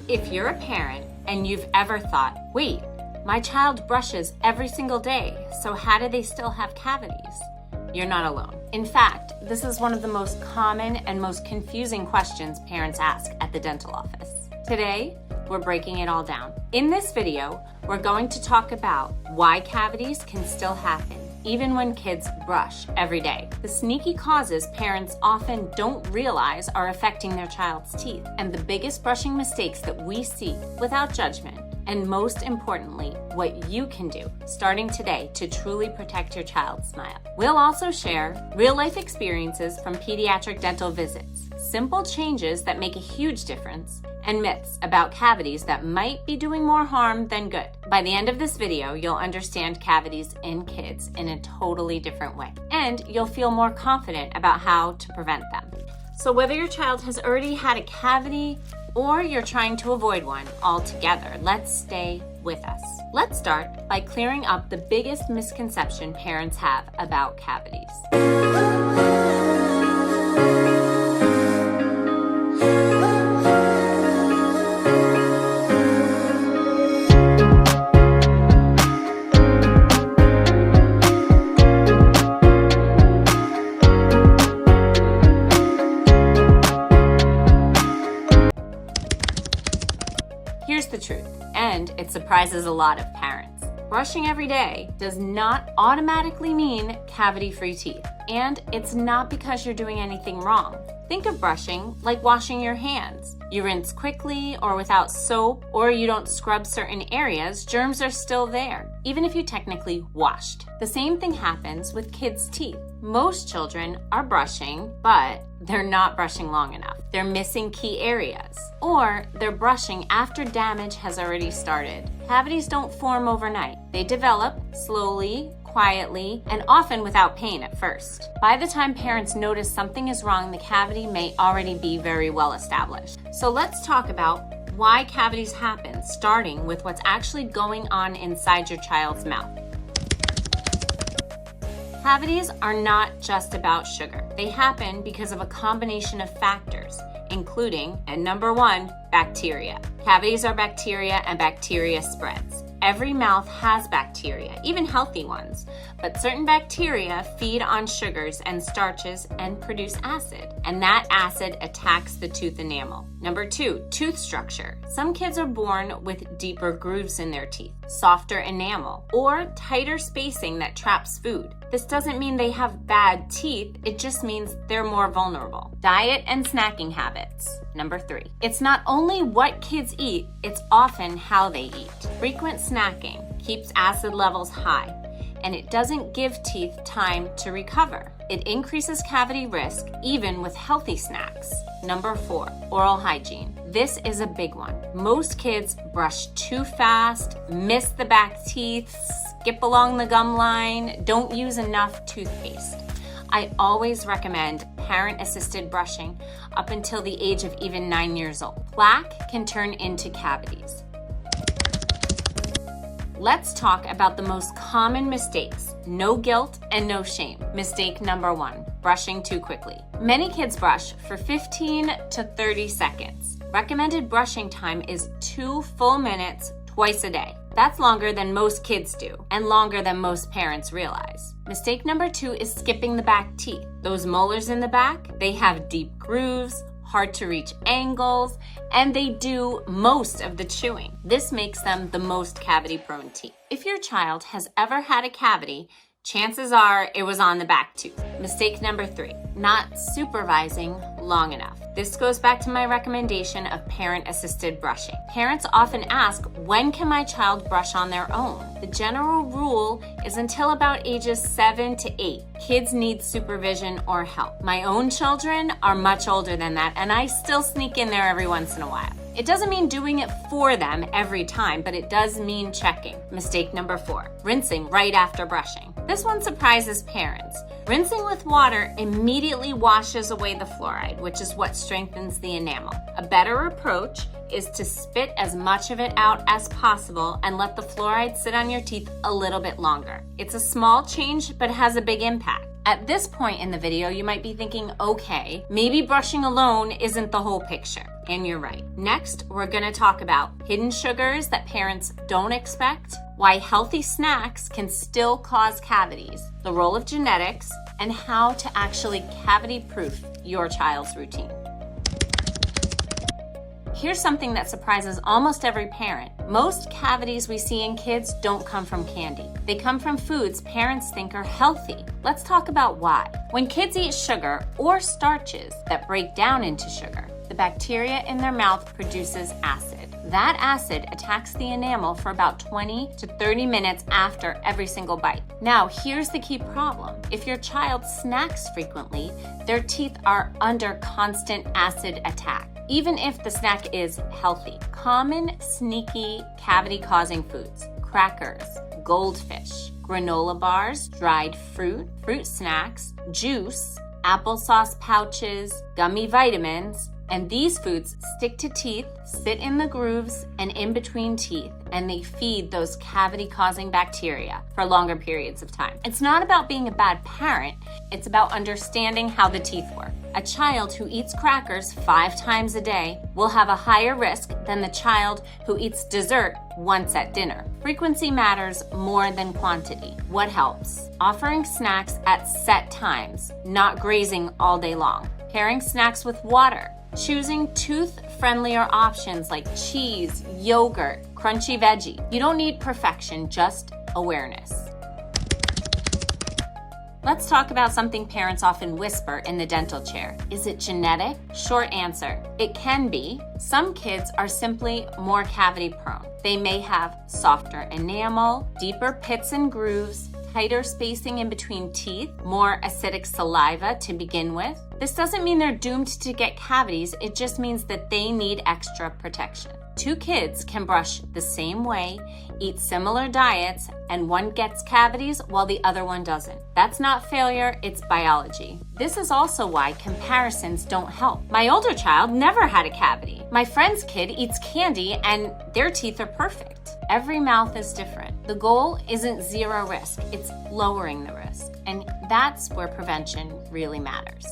If you're a parent and you've ever thought, wait, my child brushes every single day, so how do they still have cavities? You're not alone. In fact, this is one of the most common and most confusing questions parents ask at the dental office. Today, we're breaking it all down. In this video, we're going to talk about why cavities can still happen even when kids brush every day, the sneaky causes parents often don't realize are affecting their child's teeth, and the biggest brushing mistakes that we see without judgment, and most importantly, what you can do starting today to truly protect your child's smile. We'll also share real-life experiences from pediatric dental visits, simple changes that make a huge difference, and myths about cavities that might be doing more harm than good. By the end of this video, you'll understand cavities in kids in a totally different way, and you'll feel more confident about how to prevent them. So whether your child has already had a cavity or you're trying to avoid one altogether, let's stay with us. Let's start by clearing up the biggest misconception parents have about cavities. Here's the truth, and it surprises a lot of parents. Brushing every day does not automatically mean cavity-free teeth, and it's not because you're doing anything wrong. Think of brushing like washing your hands. You rinse quickly or without soap, or you don't scrub certain areas, germs are still there, even if you technically washed. The same thing happens with kids' teeth. Most children are brushing, but they're not brushing long enough. They're missing key areas, or they're brushing after damage has already started. Cavities don't form overnight. They develop slowly, quietly, and often without pain at first. By the time parents notice something is wrong, the cavity may already be very well established. So let's talk about why cavities happen, starting with what's actually going on inside your child's mouth. Cavities are not just about sugar. They happen because of a combination of factors, including, and number one, bacteria. Cavities are bacteria, and bacteria spreads. Every mouth has bacteria, even healthy ones, but certain bacteria feed on sugars and starches and produce acid, and that acid attacks the tooth enamel. Number two, tooth structure. Some kids are born with deeper grooves in their teeth, softer enamel, or tighter spacing that traps food. This doesn't mean they have bad teeth, it just means they're more vulnerable. Diet and snacking habits. Number three, it's not only what kids eat, it's often how they eat. Frequent snacking keeps acid levels high, and it doesn't give teeth time to recover. It increases cavity risk even with healthy snacks. Number four, oral hygiene. This is a big one. Most kids brush too fast, miss the back teeth, skip along the gum line, don't use enough toothpaste. I always recommend parent-assisted brushing up until the age of even 9 years old. Plaque can turn into cavities. Let's talk about the most common mistakes. No guilt and no shame. Mistake number one, brushing too quickly. Many kids brush for 15 to 30 seconds. Recommended brushing time is 2 full minutes twice a day. That's longer than most kids do, and longer than most parents realize. Mistake number two is skipping the back teeth. Those molars in the back, they have deep grooves, hard to reach angles, and they do most of the chewing. This makes them the most cavity-prone teeth. If your child has ever had a cavity, chances are it was on the back tooth. Mistake number three, not supervising long enough. This goes back to my recommendation of parent-assisted brushing. Parents often ask, when can my child brush on their own? The general rule is until about ages 7 to 8. Kids need supervision or help. My own children are much older than that, and I still sneak in there every once in a while. It doesn't mean doing it for them every time, but it does mean checking. Mistake number four, rinsing right after brushing. This one surprises parents. Rinsing with water immediately washes away the fluoride, which is what strengthens the enamel. A better approach is to spit as much of it out as possible and let the fluoride sit on your teeth a little bit longer. It's a small change, but has a big impact. At this point in the video, you might be thinking, okay, maybe brushing alone isn't the whole picture. and you're right. Next, we're gonna talk about hidden sugars that parents don't expect, why healthy snacks can still cause cavities, the role of genetics, and how to actually cavity-proof your child's routine. Here's something that surprises almost every parent. Most cavities we see in kids don't come from candy. They come from foods parents think are healthy. Let's talk about why. When kids eat sugar or starches that break down into sugar, the bacteria in their mouth produces acid. That acid attacks the enamel for about 20 to 30 minutes after every single bite. Now, here's the key problem. If your child snacks frequently, their teeth are under constant acid attack, even if the snack is healthy. Common sneaky cavity-causing foods: crackers, goldfish, granola bars, dried fruit, fruit snacks, juice, applesauce pouches, gummy vitamins, and these foods stick to teeth, sit in the grooves and in between teeth, and they feed those cavity-causing bacteria for longer periods of time. It's not about being a bad parent, it's about understanding how the teeth work. A child who eats crackers 5 times a day will have a higher risk than the child who eats dessert once at dinner. Frequency matters more than quantity. What helps? Offering snacks at set times, not grazing all day long. Pairing snacks with water. Choosing tooth-friendlier options like cheese, yogurt, crunchy veggie. You don't need perfection, just awareness. Let's talk about something parents often whisper in the dental chair. Is it genetic? Short answer, it can be. Some kids are simply more cavity prone. They may have softer enamel, deeper pits and grooves, tighter spacing in between teeth, more acidic saliva to begin with. This doesn't mean they're doomed to get cavities, it just means that they need extra protection. 2 kids can brush the same way, eat similar diets, and one gets cavities while the other one doesn't. That's not failure, it's biology. This is also why comparisons don't help. My older child never had a cavity. My friend's kid eats candy and their teeth are perfect. Every mouth is different. The goal isn't zero risk, it's lowering the risk. And that's where prevention really matters.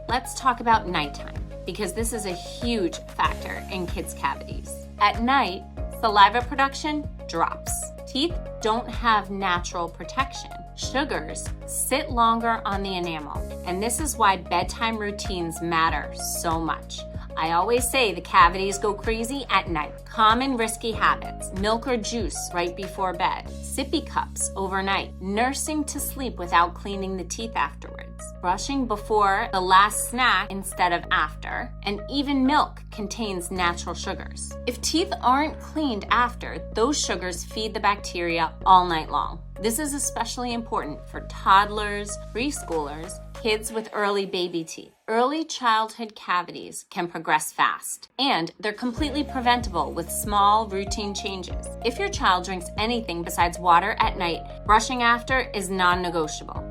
Let's talk about nighttime, because this is a huge factor in kids' cavities. At night, saliva production drops. Teeth don't have natural protection. Sugars sit longer on the enamel, and this is why bedtime routines matter so much. I always say the cavities go crazy at night. Common risky habits: milk or juice right before bed, sippy cups overnight, nursing to sleep without cleaning the teeth afterwards, brushing before the last snack instead of after, and even milk contains natural sugars. If teeth aren't cleaned after, those sugars feed the bacteria all night long. This is especially important for toddlers, preschoolers, kids with early baby teeth. Early childhood cavities can progress fast, and they're completely preventable with small routine changes. If your child drinks anything besides water at night, brushing after is non-negotiable.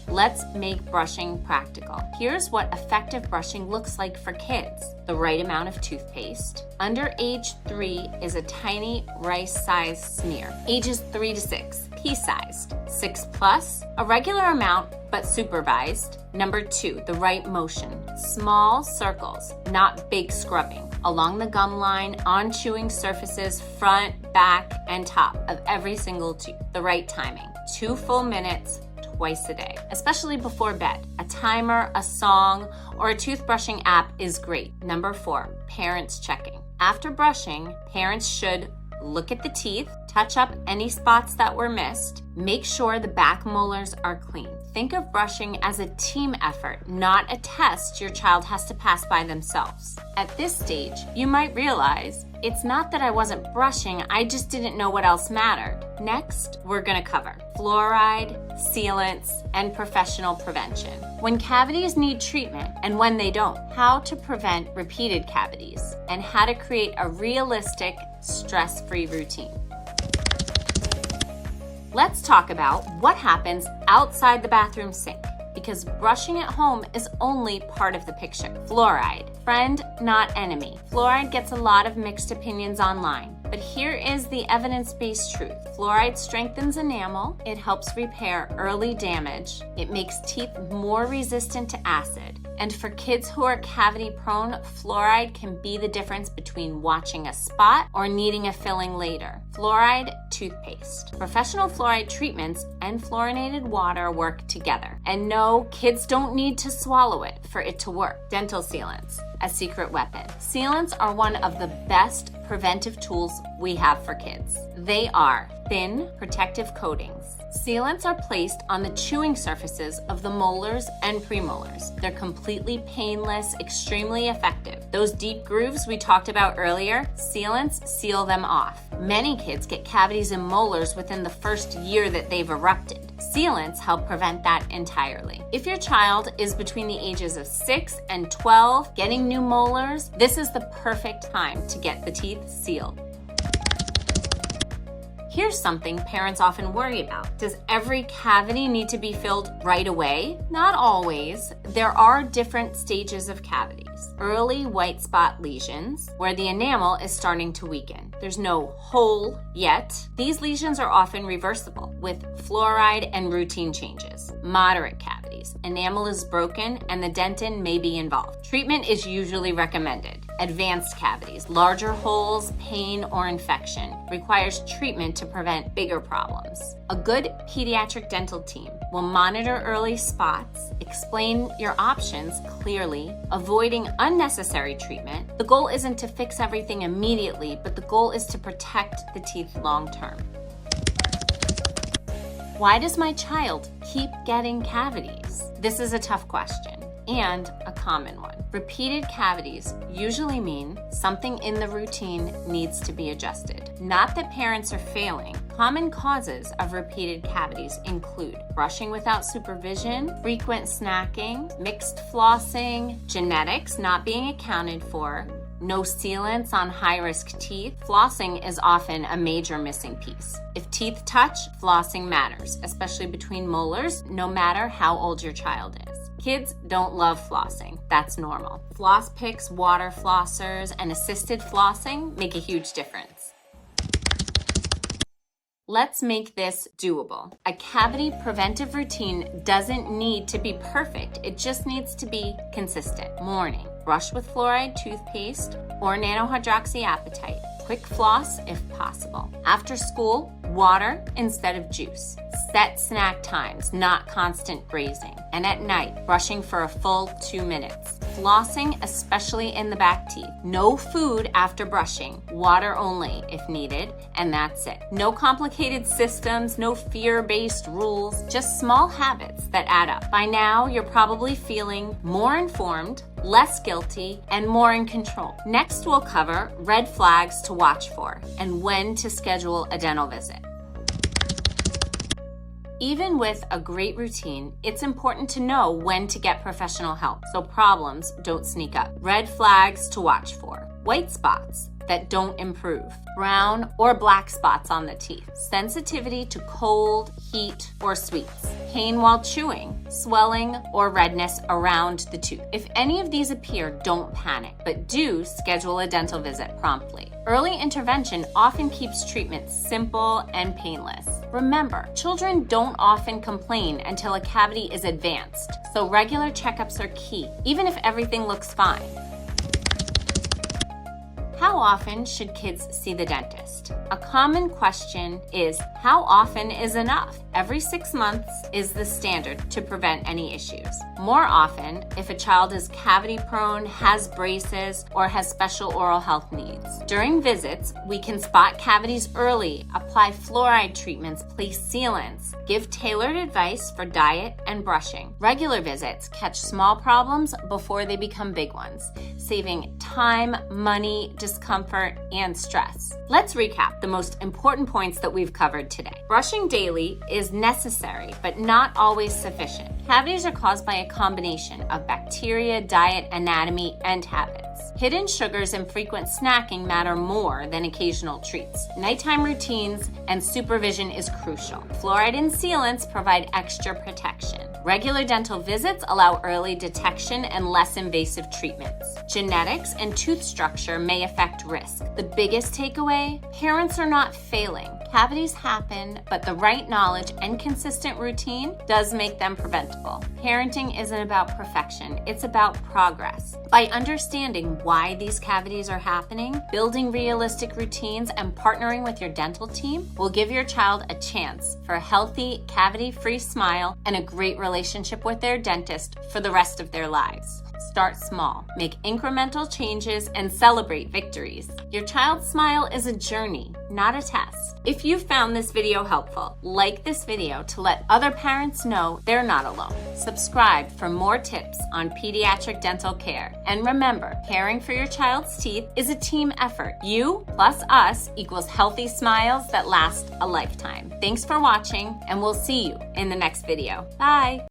Let's make brushing practical. Here's what effective brushing looks like for kids. The right amount of toothpaste. Under age 3 is a tiny rice-sized smear. Ages 3 to 6, pea-sized. 6 plus, a regular amount but supervised. Number 2, the right motion. Small circles, not big scrubbing. Along the gum line, on chewing surfaces, front, back, and top of every single tooth. The right timing. 2 full minutes, twice a day, especially before bed. A timer, a song, or a toothbrushing app is great. Number 4, parents checking. After brushing, parents should look at the teeth, touch up any spots that were missed, make sure the back molars are clean. Think of brushing as a team effort, not a test your child has to pass by themselves. At this stage, you might realize, it's not that I wasn't brushing, I just didn't know what else mattered. Next, we're gonna cover fluoride, sealants, and professional prevention. When cavities need treatment and when they don't, how to prevent repeated cavities, and how to create a realistic, stress-free routine. Let's talk about what happens outside the bathroom sink, because brushing at home is only part of the picture. Fluoride, friend, not enemy. Fluoride gets a lot of mixed opinions online. But here is the evidence-based truth. Fluoride strengthens enamel, it helps repair early damage, it makes teeth more resistant to acid, and for kids who are cavity prone, fluoride can be the difference between watching a spot or needing a filling later. Fluoride toothpaste. Professional fluoride treatments and fluorinated water work together. And no, kids don't need to swallow it for it to work. Dental sealants, a secret weapon. Sealants are one of the best preventive tools we have for kids. They are thin, protective coatings. Sealants are placed on the chewing surfaces of the molars and premolars. They're completely painless, extremely effective. Those deep grooves we talked about earlier, sealants seal them off. Many kids get cavities in molars within the first year that they've erupted. Sealants help prevent that entirely. If your child is between the ages of 6 and 12 getting new molars, this is the perfect time to get the teeth sealed. Here's something parents often worry about. Does every cavity need to be filled right away? Not always. There are different stages of cavities. Early white spot lesions, where the enamel is starting to weaken. There's no hole yet. These lesions are often reversible with fluoride and routine changes. Moderate cavities, enamel is broken and the dentin may be involved. Treatment is usually recommended. Advanced cavities, larger holes, pain, or infection, requires treatment to prevent bigger problems. A good pediatric dental team will monitor early spots, explain your options clearly, avoiding unnecessary treatment. The goal isn't to fix everything immediately, but the goal is to protect the teeth long term. Why does my child keep getting cavities? This is a tough question and a common one. Repeated cavities usually mean something in the routine needs to be adjusted. Not that parents are failing. Common causes of repeated cavities include brushing without supervision, frequent snacking, mixed flossing, genetics not being accounted for, no sealants on high-risk teeth. Flossing is often a major missing piece. If teeth touch, flossing matters, especially between molars, no matter how old your child is. Kids don't love flossing. That's normal. Floss picks, water flossers, and assisted flossing make a huge difference. Let's make this doable. A cavity preventive routine doesn't need to be perfect. It just needs to be consistent. Morning, brush with fluoride toothpaste or nanohydroxyapatite. Quick floss if possible. After school, water instead of juice. Set snack times, not constant grazing. And at night, brushing for a full 2 minutes. Flossing, especially in the back teeth. No food after brushing, water only if needed, and that's it. No complicated systems, no fear-based rules, just small habits that add up. By now, you're probably feeling more informed, less guilty, and more in control. Next, we'll cover red flags to watch for and when to schedule a dental visit. Even with a great routine, it's important to know when to get professional help so problems don't sneak up. Red flags to watch for: white spots that don't improve, brown or black spots on the teeth, sensitivity to cold, heat, or sweets, pain while chewing, swelling, or redness around the tooth. If any of these appear, don't panic, but do schedule a dental visit promptly. Early intervention often keeps treatment simple and painless. Remember, children don't often complain until a cavity is advanced, so regular checkups are key, even if everything looks fine. How often should kids see the dentist? A common question is, how often is enough? Every 6 months is the standard to prevent any issues. More often, if a child is cavity prone, has braces, or has special oral health needs. During visits, we can spot cavities early, apply fluoride treatments, place sealants, give tailored advice for diet and brushing. Regular visits catch small problems before they become big ones, saving time, money, discomfort, and stress. Let's recap the most important points that we've covered today. Brushing daily is necessary, but not always sufficient. Cavities are caused by a combination of bacteria, diet, anatomy, and habits. Hidden sugars and frequent snacking matter more than occasional treats. Nighttime routines and supervision is crucial. Fluoride and sealants provide extra protection. Regular dental visits allow early detection and less invasive treatments. Genetics and tooth structure may affect risk. The biggest takeaway? Parents are not failing. Cavities happen, but the right knowledge and consistent routine does make them preventable. Parenting isn't about perfection, it's about progress. By understanding why these cavities are happening, building realistic routines, and partnering with your dental team will give your child a chance for a healthy, cavity-free smile and a great relationship with their dentist for the rest of their lives. Start small, make incremental changes, and celebrate victories. Your child's smile is a journey, not a test. If you found this video helpful, like this video to let other parents know they're not alone. Subscribe for more tips on pediatric dental care. And remember, caring for your child's teeth is a team effort. You plus us equals healthy smiles that last a lifetime. Thanks for watching, and we'll see you in the next video. Bye.